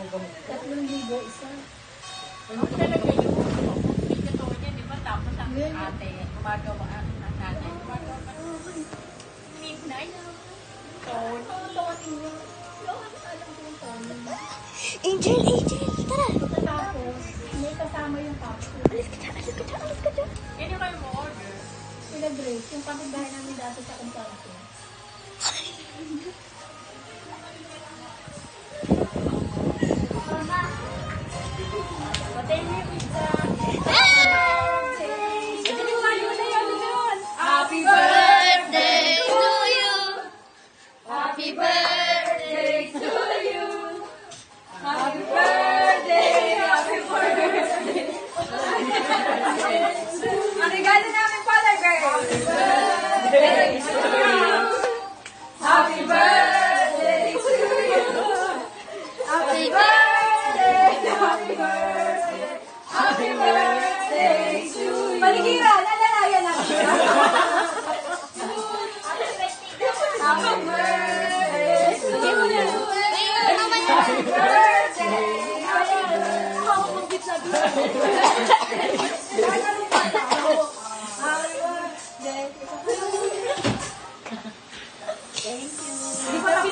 3,000 isa. Ano talaga yun? Hindi totoo niya, di ba? Tapos ang ate, gumagawa ang nanay. Gumagawa pa midnight. Angel, tara! Tapos, may kasama yung capsule. Alis ka dyan. Yan yung kayo mo order. Sila Grace, yung kapitbahay namin dati sa Constante. Patay mo yung pizza. Happy birthday to you! Happy birthday to you! Happy birthday! Happy birthday! Ang regalo namin pala, guys! Happy birthday to you! Happy birthday to you! Happy birthday! Happy birthday! Happy birthday to you! Paligiran! Alalayan natin! Happy birthday to you! Happy birthday! Happy birthday!